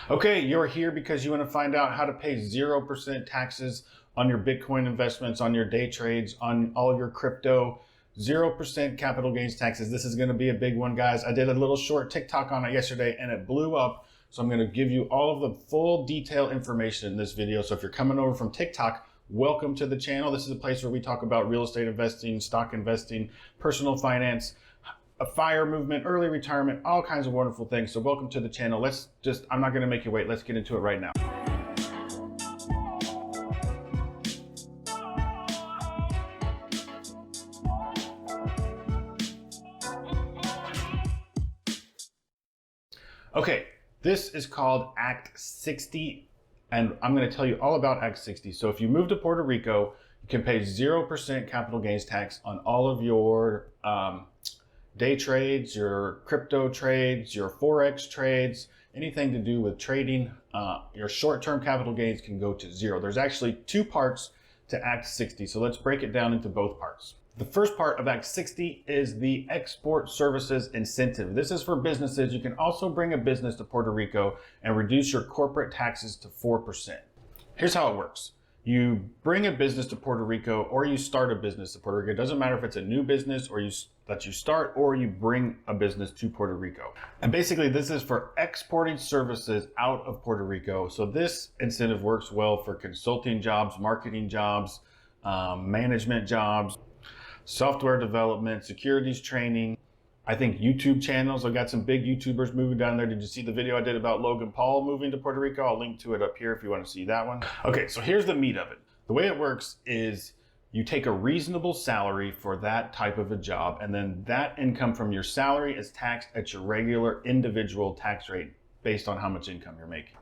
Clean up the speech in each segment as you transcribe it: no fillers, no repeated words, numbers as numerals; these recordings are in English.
Okay, you're here because you want to find out how to pay 0% taxes on your Bitcoin investments, on your day trades, on all of your crypto. 0% capital gains taxes. This is going to be a big one, guys. I did a little short TikTok on it yesterday and it blew up. So I'm going to give you all of the full detailed information in this video. So if you're coming over from TikTok, welcome to the channel. This is a place where we talk about real estate investing, stock investing, personal finance, a FIRE movement, early retirement, all kinds of wonderful things. So welcome to the channel. I'm not going to make you wait. Let's get into it right now. Okay, this is called Act 60, and I'm going to tell you all about Act 60. So if you move to Puerto Rico, you can pay 0% capital gains tax on all of your day trades, your crypto trades, your Forex trades, anything to do with trading. Your short-term capital gains can go to zero. There's actually two parts to Act 60, so let's break it down into both parts. The first part of Act 60 is the Export Services Incentive. This is for businesses. You can also bring a business to Puerto Rico and reduce your corporate taxes to 4%. Here's how it works. You bring a business to Puerto Rico or you start a business to Puerto Rico. It doesn't matter if it's a new business or that you start or you bring a business to Puerto Rico. And basically this is for exporting services out of Puerto Rico. So this incentive works well for consulting jobs, marketing jobs, management jobs, software development, securities training. I think YouTube channels. I've got some big YouTubers moving down there. Did you see the video I did about Logan Paul moving to Puerto Rico? I'll link to it up here if you want to see that one. Okay, so here's the meat of it. The way it works is you take a reasonable salary for that type of a job, and then that income from your salary is taxed at your regular individual tax rate based on how much income you're making.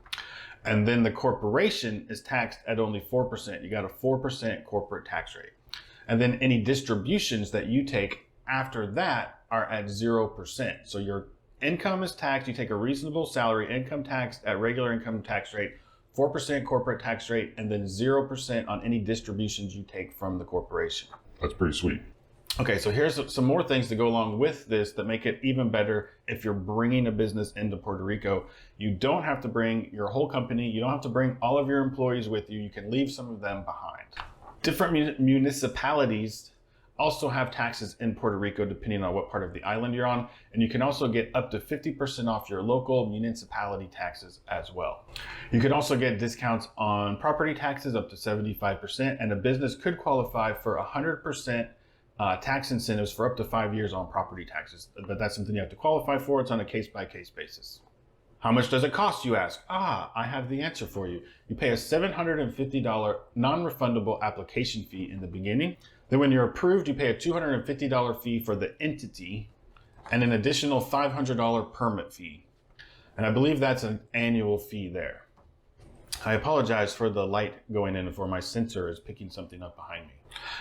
And then the corporation is taxed at only 4%. You got a 4% corporate tax rate. And then any distributions that you take after that are at 0%. So your income is taxed, you take a reasonable salary, income taxed at regular income tax rate, 4% corporate tax rate, and then 0% on any distributions you take from the corporation. That's pretty sweet. Okay, so here's some more things to go along with this that make it even better if you're bringing a business into Puerto Rico. You don't have to bring your whole company, you don't have to bring all of your employees with you, you can leave some of them behind. Different municipalities also have taxes in Puerto Rico depending on what part of the island you're on, and you can also get up to 50% off your local municipality taxes as well. You can also get discounts on property taxes up to 75%, and a business could qualify for 100% tax incentives for up to 5 years on property taxes, but that's something you have to qualify for. It's on a case-by-case basis. How much does it cost, you ask? I have the answer for you. You pay a $750 non-refundable application fee in the beginning. Then when you're approved, you pay a $250 fee for the entity and an additional $500 permit fee. And I believe that's an annual fee there. I apologize for the light going in and for my sensor is picking something up behind me.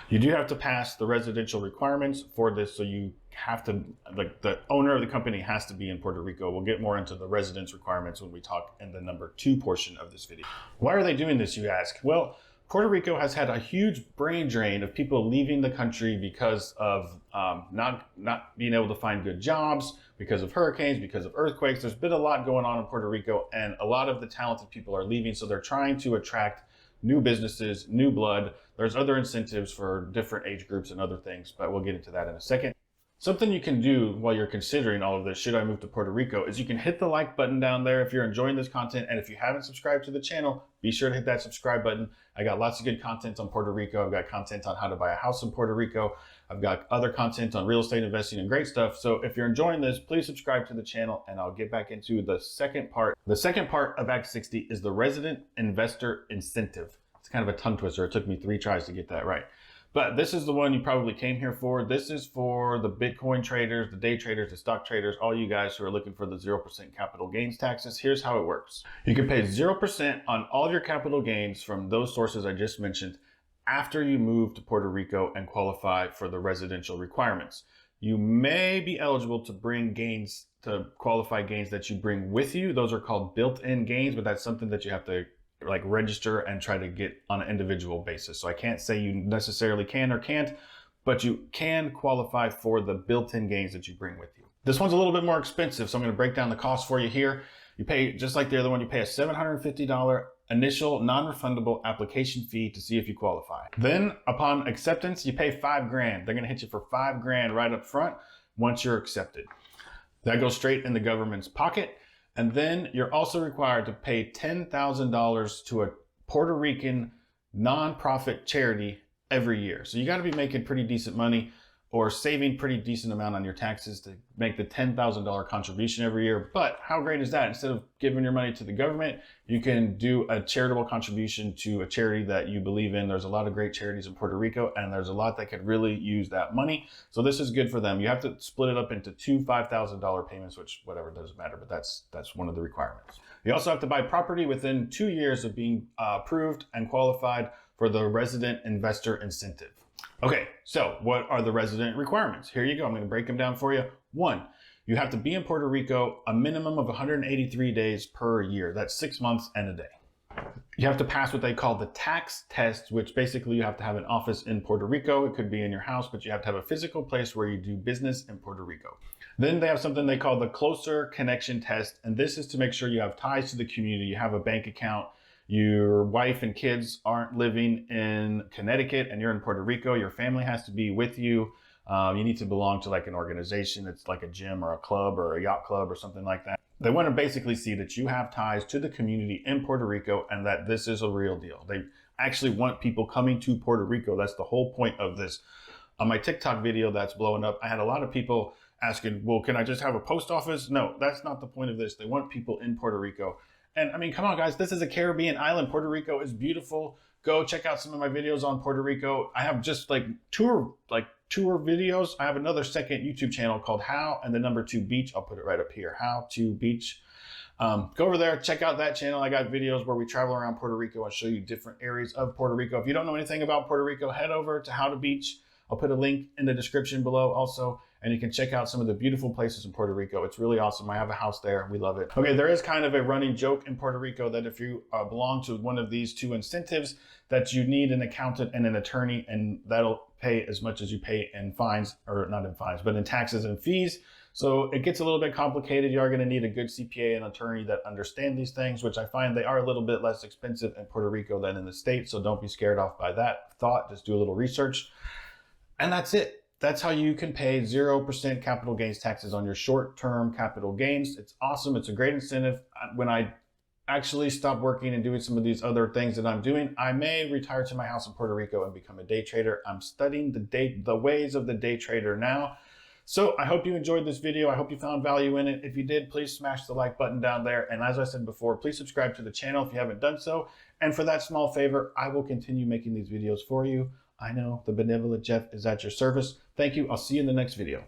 You do have to pass the residential requirements for this, so you have to, like, the owner of the company has to be in Puerto Rico. We'll get more into the residence requirements when we talk in the number 2 portion of this video. Why are they doing this, you ask? Well, Puerto Rico has had a huge brain drain of people leaving the country because of not being able to find good jobs, because of hurricanes, because of earthquakes. There's been a lot going on in Puerto Rico, and a lot of the talented people are leaving, so they're trying to attract new businesses, new blood. There's other incentives for different age groups and other things, but we'll get into that in a second. Something you can do while you're considering all of this, should I move to Puerto Rico, is you can hit the like button down there if you're enjoying this content. And if you haven't subscribed to the channel, be sure to hit that subscribe button. I got lots of good content on Puerto Rico. I've got content on how to buy a house in Puerto Rico. I've got other content on real estate investing and great stuff. So if you're enjoying this, please subscribe to the channel and I'll get back into the second part. The second part of Act 60 is the Resident Investor Incentive. It's kind of a tongue twister. It took me 3 tries to get that right. But this is the one you probably came here for. This is for the Bitcoin traders, the day traders, the stock traders, all you guys who are looking for the 0% capital gains taxes. Here's how it works. You can pay 0% on all of your capital gains from those sources I just mentioned after you move to Puerto Rico and qualify for the residential requirements. You may be eligible to bring gains, to qualify gains that you bring with you. Those are called built-in gains, but that's something that you have to like register and try to get on an individual basis. So I can't say you necessarily can or can't, but you can qualify for the built-in gains that you bring with you. This one's a little bit more expensive, so I'm going to break down the cost for you here. You pay, just like the other one, you pay a $750 initial non-refundable application fee to see if you qualify. Then upon acceptance, you pay $5,000. They're gonna hit you for $5,000 right up front once you're accepted. That goes straight in the government's pocket. And then you're also required to pay $10,000 to a Puerto Rican nonprofit charity every year. So you got to be making pretty decent money or saving pretty decent amount on your taxes to make the $10,000 contribution every year. But how great is that? Instead of giving your money to the government, you can do a charitable contribution to a charity that you believe in. There's a lot of great charities in Puerto Rico, and there's a lot that could really use that money. So this is good for them. You have to split it up into two $5,000 payments, which whatever, doesn't matter, but that's one of the requirements. You also have to buy property within 2 years of being approved and qualified for the resident investor incentive. Okay, so what are the resident requirements? Here you go. I'm going to break them down for you. 1, you have to be in Puerto Rico a minimum of 183 days per year. That's 6 months and a day. You have to pass what they call the tax test, which basically you have to have an office in Puerto Rico. It could be in your house, but you have to have a physical place where you do business in Puerto Rico. Then they have something they call the closer connection test, and this is to make sure you have ties to the community, you have a bank account, your wife and kids aren't living in Connecticut and you're in Puerto Rico, your family has to be with you. You need to belong to like an organization. It's like a gym or a club or a yacht club or something like that. They want to basically see that you have ties to the community in Puerto Rico and that this is a real deal. They actually want people coming to Puerto Rico. That's the whole point of this. On my TikTok video that's blowing up, I had a lot of people asking, well, can I just have a post office? No, that's not the point of this. They want people in Puerto Rico. And I mean, come on guys, this is a Caribbean island. Puerto Rico is beautiful. Go check out some of my videos on Puerto Rico. I have just tour videos. I have another second YouTube channel called How and the number 2 Beach. I'll put it right up here, How to Beach. Go over there, check out that channel. I got videos where we travel around Puerto Rico and show you different areas of Puerto Rico. If you don't know anything about Puerto Rico, head over to How to Beach. I'll put a link in the description below also, and you can check out some of the beautiful places in Puerto Rico. It's really awesome. I have a house there. We love it. Okay, there is kind of a running joke in Puerto Rico that if you belong to one of these 2 incentives, that you need an accountant and an attorney, and that'll pay as much as you pay in fines, or not in fines, but in taxes and fees. So it gets a little bit complicated. You are going to need a good CPA and attorney that understand these things, which I find they are a little bit less expensive in Puerto Rico than in the States. So don't be scared off by that thought. Just do a little research. And that's it. That's how you can pay 0% capital gains taxes on your short-term capital gains. It's awesome. It's a great incentive. When I actually stop working and doing some of these other things that I'm doing, I may retire to my house in Puerto Rico and become a day trader. I'm studying the ways of the day trader now. So I hope you enjoyed this video. I hope you found value in it. If you did, please smash the like button down there. And as I said before, please subscribe to the channel if you haven't done so. And for that small favor, I will continue making these videos for you. I know the benevolent Jeff is at your service. Thank you. I'll see you in the next video.